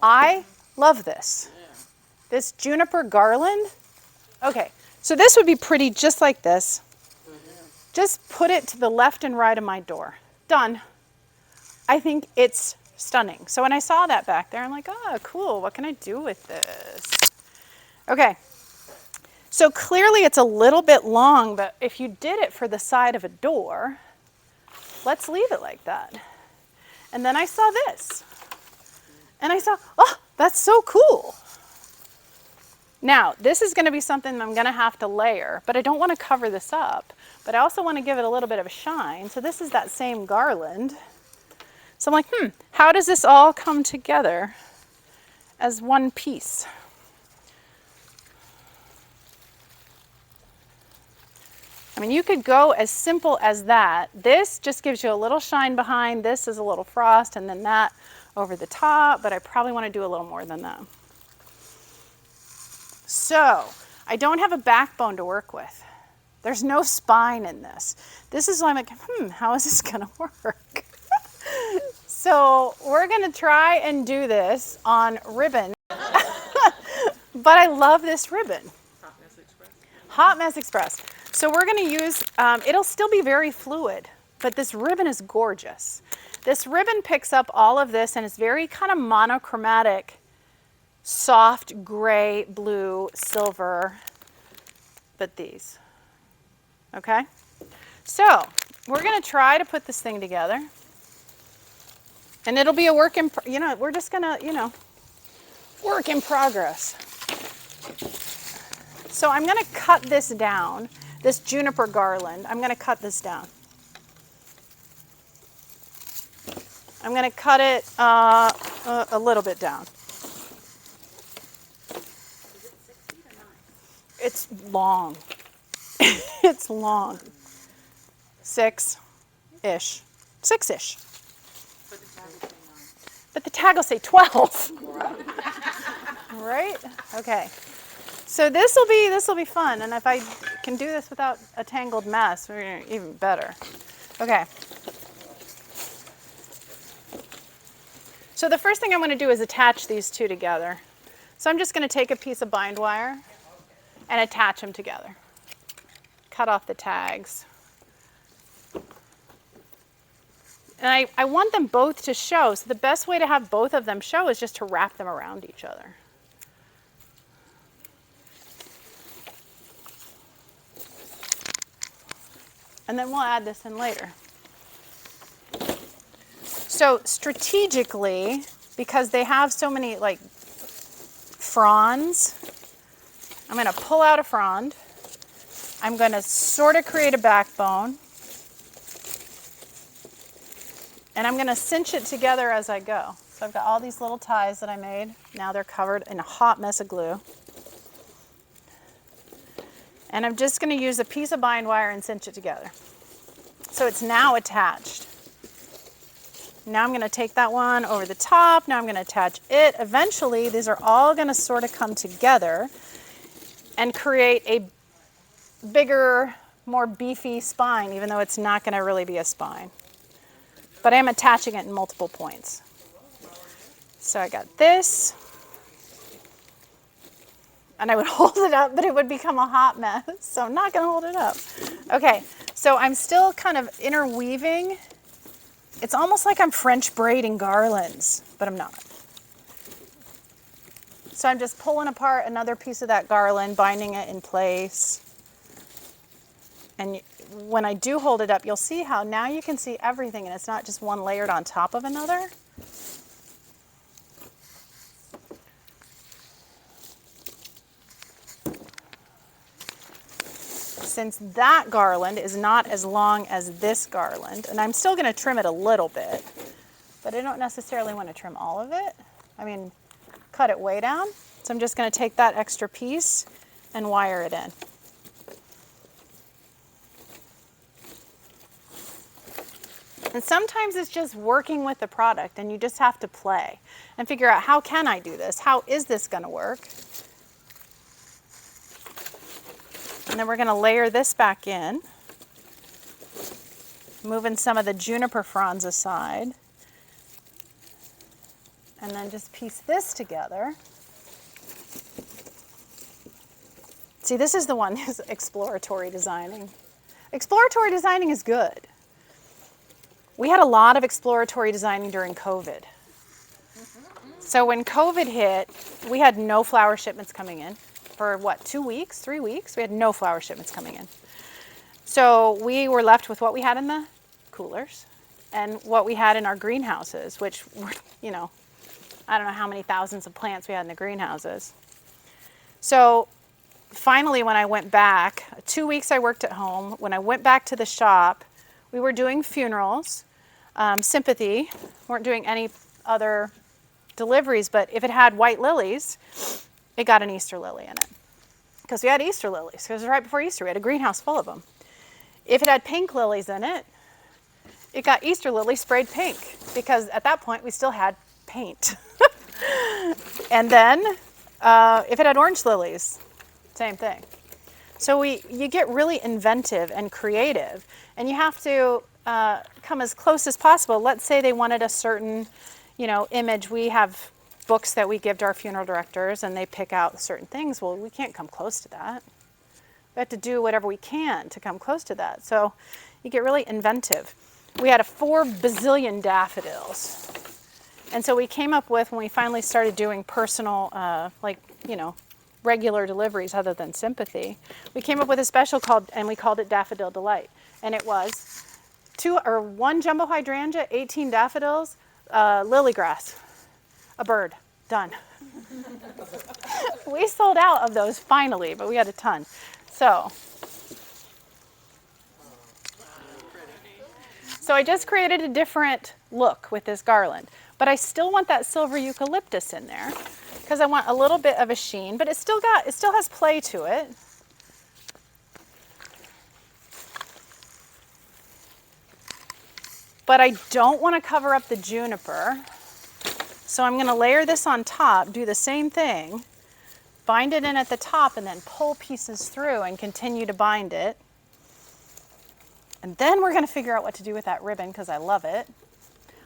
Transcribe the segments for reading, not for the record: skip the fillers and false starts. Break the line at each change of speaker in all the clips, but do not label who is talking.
I love this. This juniper garland. Okay, so this would be pretty just like this. Just put it to the left and right of my door. Done. I think it's stunning. So when I saw that back there, I'm like, oh, cool. What can I do with this? Okay. So clearly it's a little bit long, but if you did it for the side of a door, let's leave it like that. And then I saw this. And I saw, oh, that's so cool. Now, this is going to be something I'm going to have to layer, but I don't want to cover this up. But I also want to give it a little bit of a shine. So this is that same garland. So I'm like, how does this all come together as one piece? I mean, you could go as simple as that. This just gives you a little shine behind. This is a little frost, and then that over the top, but I probably want to do a little more than that. So, I don't have a backbone to work with. There's no spine in this. This is why I'm like, how is this going to work? So, we're going to try and do this on ribbon. But I love this ribbon.
Hot Mess Express.
Hot Mess Express. So we're going to use, it'll still be very fluid, but this ribbon is gorgeous. This ribbon picks up all of this and it's very kind of monochromatic, soft gray, blue, silver, but these. Okay? So we're going to try to put this thing together. And it'll be a work in, we're just going to, work in progress. So I'm going to cut this down. This juniper garland, I'm going to cut this down. I'm going to cut it a little bit down.
Is it 6 feet or 9?
It's long. It's long. 6-ish. 6-ish.
But the tag will say 9.
But the tag will say 12. Right? Okay. So this will be fun, and if I can do this without a tangled mess, even better. Okay. So the first thing I'm going to do is attach these two together. So I'm just going to take a piece of bind wire and attach them together. Cut off the tags. And I want them both to show, so the best way to have both of them show is just to wrap them around each other. And then we'll add this in later. So strategically, because they have so many like fronds, I'm going to pull out a frond. I'm going to sort of create a backbone. And I'm going to cinch it together as I go. So I've got all these little ties that I made. Now they're covered in a hot mess of glue. And I'm just going to use a piece of bind wire and cinch it together. So it's now attached. Now I'm going to take that one over the top. Now I'm going to attach it. Eventually, these are all going to sort of come together and create a bigger, more beefy spine, even though it's not going to really be a spine. But I am attaching it in multiple points. So I got this. And I would hold it up, but it would become a hot mess. So I'm not going to hold it up. Okay, so I'm still kind of interweaving. It's almost like I'm French braiding garlands, but I'm not. So I'm just pulling apart another piece of that garland, binding it in place. And when I do hold it up, you'll see how now you can see everything, and it's not just one layered on top of another. Since that garland is not as long as this garland, and I'm still going to trim it a little bit, but I don't necessarily want to trim all of it. I mean, cut it way down. So I'm just going to take that extra piece and wire it in. And sometimes it's just working with the product, and you just have to play and figure out, how can I do this? How is this going to work? And then we're going to layer this back in, moving some of the juniper fronds aside. and then just piece this together. See, this is the one who's exploratory designing. Exploratory designing is good. We had a lot of exploratory designing during COVID. So when COVID hit, we had no flower shipments coming in for what, 2 weeks, 3 weeks? We had no flower shipments coming in. So we were left with what we had in the coolers and what we had in our greenhouses, which were, you know, I don't know how many thousands of plants we had in the greenhouses. So finally, when I went back, 2 weeks I worked at home. When I went back to the shop, we were doing funerals, sympathy, weren't doing any other deliveries, but if it had white lilies, it got an Easter lily in it. Because we had Easter lilies, because it was right before Easter. We had a greenhouse full of them. If it had pink lilies in it, it got Easter lily sprayed pink, because at that point we still had paint. And then if it had orange lilies, same thing. So you get really inventive and creative, and you have to come as close as possible. Let's say they wanted a certain, image. We have books that we give to our funeral directors, and they pick out certain things. Well, we can't come close to that. We have to do whatever we can to come close to that. So you get really inventive. We had 4 bazillion daffodils. And so we came up with, when we finally started doing personal, regular deliveries other than sympathy, we came up with a special and we called it Daffodil Delight. And it was 1 jumbo hydrangea, 18 daffodils, lily grass, a bird, done. We sold out of those finally, but we had a ton. So I just created a different look with this garland, but I still want that silver eucalyptus in there because I want a little bit of a sheen, but it still has play to it. But I don't want to cover up the juniper, so I'm going to layer this on top, do the same thing, bind it in at the top, and then pull pieces through and continue to bind it. And then we're going to figure out what to do with that ribbon because I love it.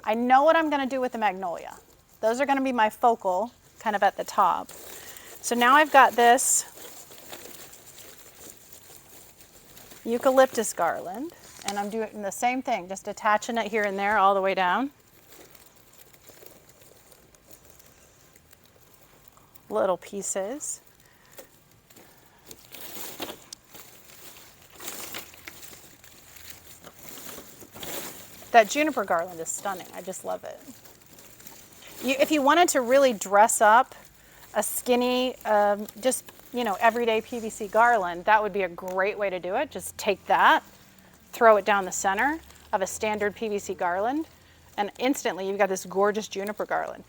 I know what I'm going to do with the magnolia. Those are going to be my focal, kind of at the top. So now I've got this eucalyptus garland, and I'm doing the same thing, just attaching it here and there all the way down. Little pieces. That juniper garland is stunning. I just love it. If you wanted to really dress up a skinny, everyday PVC garland, that would be a great way to do it. Just take that, throw it down the center of a standard PVC garland, and instantly you've got this gorgeous juniper garland.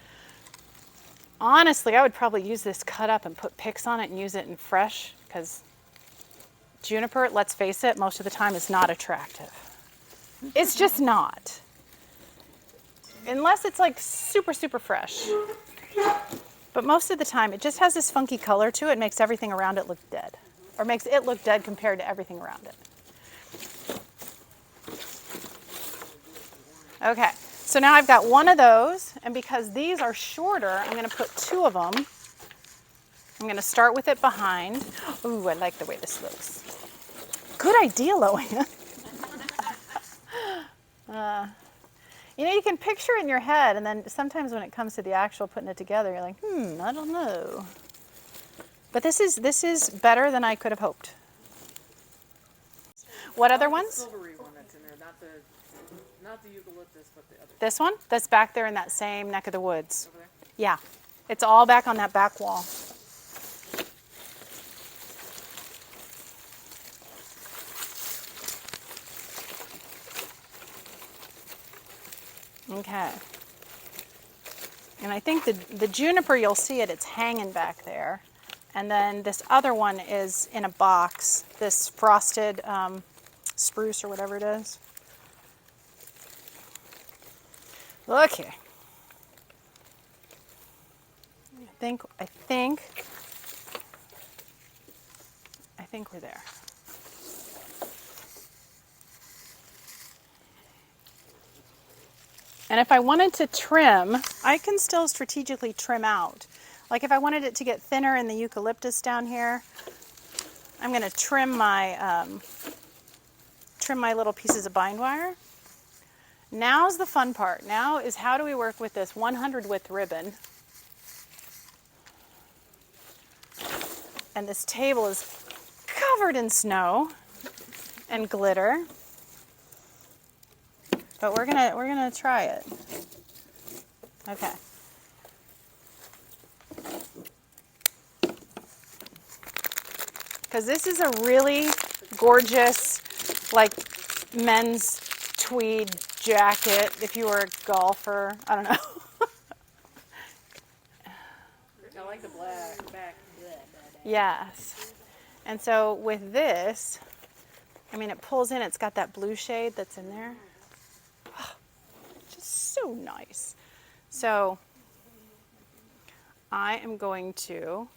Honestly, I would probably use this cut up and put picks on it and use it in fresh, because juniper, let's face it, most of the time is not attractive. It's just not. Unless it's like super, super fresh. But most of the time, it just has this funky color to it. It makes everything around it look dead. Or makes it look dead compared to everything around it. Okay, so now I've got one of those. And because these are shorter, I'm going to put 2 of them. I'm going to start with it behind. Ooh, I like the way this looks. Good idea, Loann. You can picture it in your head, and then sometimes when it comes to the actual putting it together, you're like, I don't know. But this is better than I could have hoped. What other ones?
The silvery one that's in there, not the eucalyptus, but the other.
This one? That's back there in that same neck of the woods.
Over there?
Yeah. It's all back on that back wall. Okay. And I think the juniper, you'll see it's hanging back there. And then this other one is in a box, this frosted spruce or whatever it is. Look here. I think we're there. And if I wanted to trim, I can still strategically trim out. Like if I wanted it to get thinner in the eucalyptus down here, I'm going to trim my little pieces of bind wire. Now's the fun part. Now is how do we work with this 100 width ribbon? And this table is covered in snow and glitter. But we're gonna try it. Okay. Because this is a really gorgeous, like, men's tweed jacket if you were a golfer. I don't know.
I like the black back.
Yes. And so with this, I mean, it pulls in. It's got that blue shade that's in there. Oh, just so nice. So I am going to...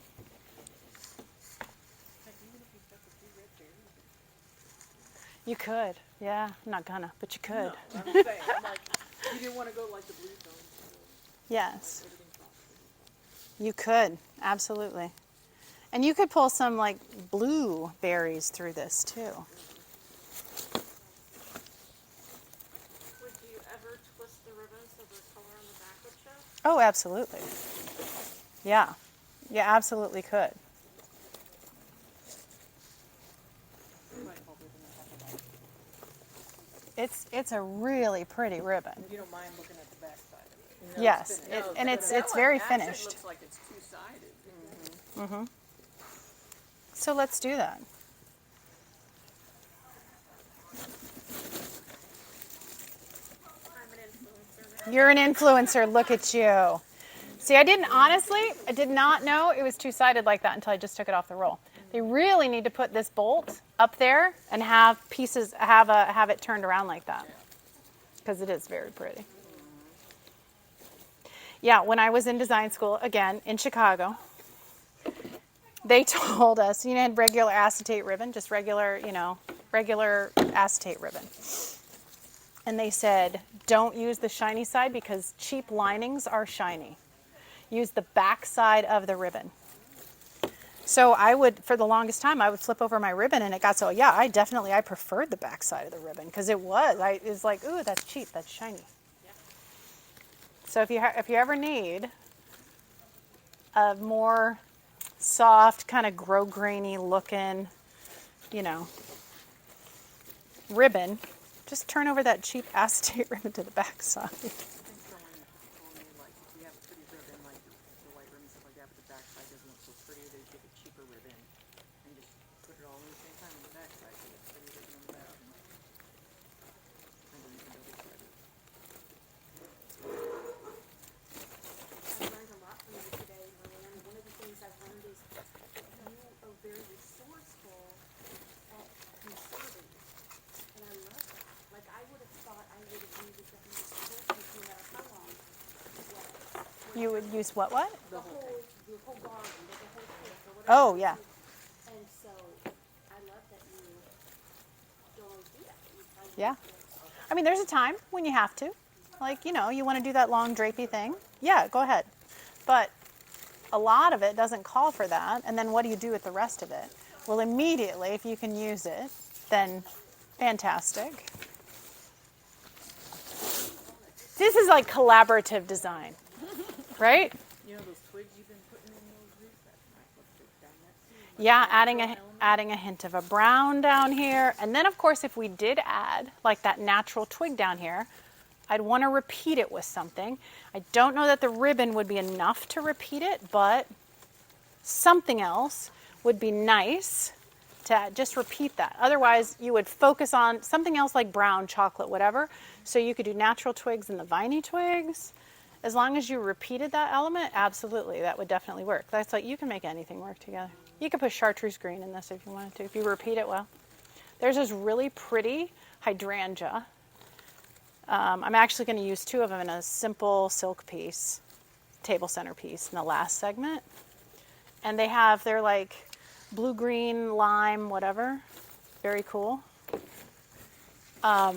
You could. Yeah, I'm not gonna, but you could.
No, I'm saying, I'm like, you didn't want to go like the blue tone.
Yes. You could, absolutely. And you could pull some like blue berries through this too.
Would you ever twist the ribbon so the color on the back would show?
Oh, absolutely. Yeah. You absolutely could. It's a really pretty ribbon.
You don't mind looking at the back side of it. You know,
Yes,
no,
and
but
it's
that one
very
actually
finished.
looks like it's two-sided.
So let's do that.
I'm an influencer now.
You're an influencer. Look at you. See, I did not know it was two-sided like that until I just took it off the roll. They really need to put this bolt up there and have pieces, have it turned around like that. Because it is very pretty. Yeah, when I was in design school, again, in Chicago, they told us, you had regular acetate ribbon, just regular acetate ribbon. And they said, don't use the shiny side because cheap linings are shiny. Use the back side of the ribbon. So I would, for the longest time, I would flip over my ribbon and it got so, yeah, I preferred the back side of the ribbon because it was like, ooh, that's cheap, that's shiny.
Yeah.
So if you ever need a more soft, kind of grosgrainy looking, ribbon, just turn over that cheap acetate ribbon to the back side.
I think only like if you have a pretty ribbon, like the white ribbon stuff like that, but the back side doesn't look so pretty, they get a cheaper ribbon and just put it all at the same time on the back side, so it's pretty ribbon on the back. And then you can double side it.
I learned a lot from you today, Loann. One of the things I've learned is that you are very resourceful at conserving. And I love that. Like, I would have thought I would have needed that in this book no matter how long it was.
You would use what?
The whole garden, the whole cliff, or whatever.
Oh, yeah.
And so, I love that you don't always do that. You find
Yeah.
ways
I mean, there's a time when you have to. Like, you want to do that long drapey thing. Yeah, go ahead. But a lot of it doesn't call for that. And then what do you do with the rest of it? Well, immediately, if you can use it, then fantastic. This is like collaborative design, right?
You know those twigs you've been putting in those roots? That's nice. Let's take down that seam.
Yeah, adding a hint of a brown down here. And then, of course, if we did add like that natural twig down here, I'd want to repeat it with something. I don't know that the ribbon would be enough to repeat it, but something else would be nice to just repeat that. Otherwise, you would focus on something else like brown, chocolate, whatever. So you could do natural twigs and the viney twigs. As long as you repeated that element, absolutely, that would definitely work. That's like, you can make anything work together. You could put chartreuse green in this if you wanted to, if you repeat it well. There's this really pretty hydrangea. I'm actually going to use two of them in a simple silk piece, table center piece in the last segment. And they're like blue, green, lime, whatever. Very cool. Yeah,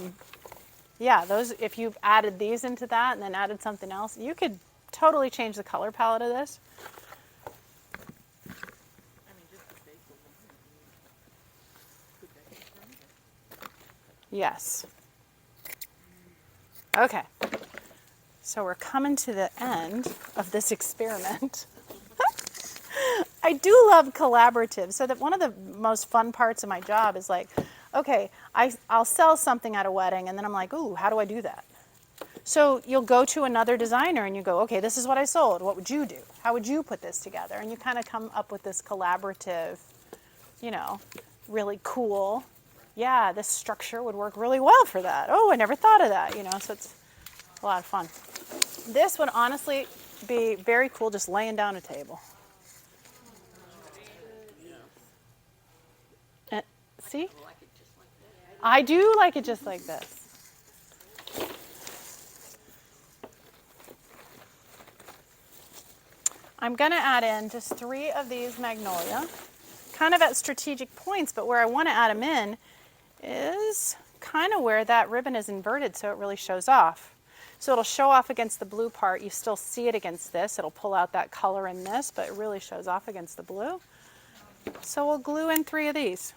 Yeah, those, if you added these into that and then added something else, you could totally change the color palette of this.
I mean, just the base of one, put that in front of it.
Yes. Okay. So we're coming to the end of this experiment. I do love collaborative. So that one of the most fun parts of my job is like, okay, I'll sell something at a wedding, and then I'm like, ooh, how do I do that? So you'll go to another designer and you go, okay, this is what I sold. What would you do? How would you put this together? And you kind of come up with this collaborative, you know, really cool, yeah, this structure would work really well for that. Oh, I never thought of that, you know, so it's a lot of fun. This would honestly be very cool just laying down a table. See? I do like it just like this. I'm going to add in just 3 of these Magnolia, kind of at strategic points, but where I want to add them in is kind of where that ribbon is inverted so it really shows off. So it'll show off against the blue part. You still see it against this. It'll pull out that color in this, but it really shows off against the blue. So we'll glue in 3 of these.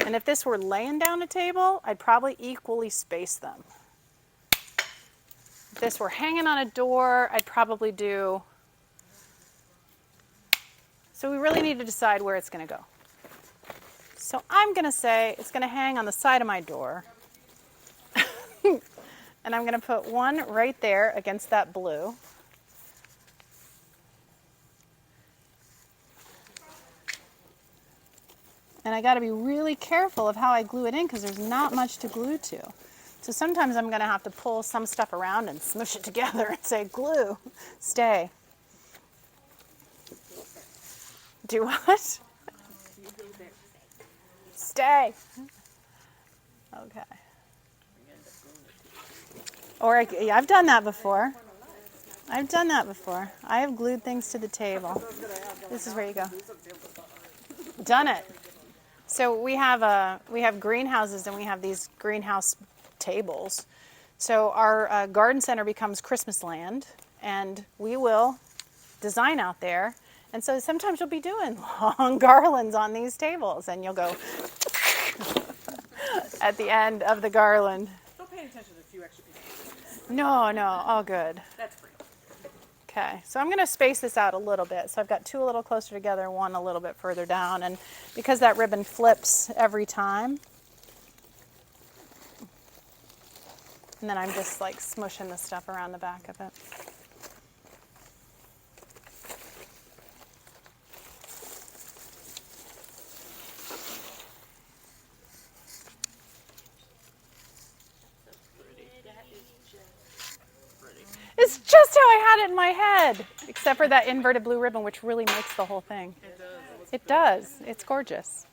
And if this were laying down a table, I'd probably equally space them. If this were hanging on a door, I'd probably do... So we really need to decide where it's going to go. So I'm going to say it's going to hang on the side of my door. And I'm going to put one right there against that blue. And I got to be really careful of how I glue it in because there's not much to glue to. So sometimes I'm going to have to pull some stuff around and smush it together and say, glue, stay. Do what? Stay. Okay. Or yeah, I've done that before. I've done that before. I have glued things to the table. This is where you go. Done it. So we have greenhouses and we have these greenhouse tables. So our garden center becomes Christmas land, and we will design out there. And so sometimes you'll be doing long garlands on these tables, and you'll go at the end of the garland.
Still paying attention to a few extra pieces.
No, all good.
That's free.
Okay, so I'm going to space this out a little bit. So I've got 2 a little closer together, 1 a little bit further down. And because that ribbon flips every time, and then I'm just like smushing the stuff around the back of it. It's just how I had it in my head, except for that inverted blue ribbon, which really makes the whole thing.
It does.
It does. It's gorgeous.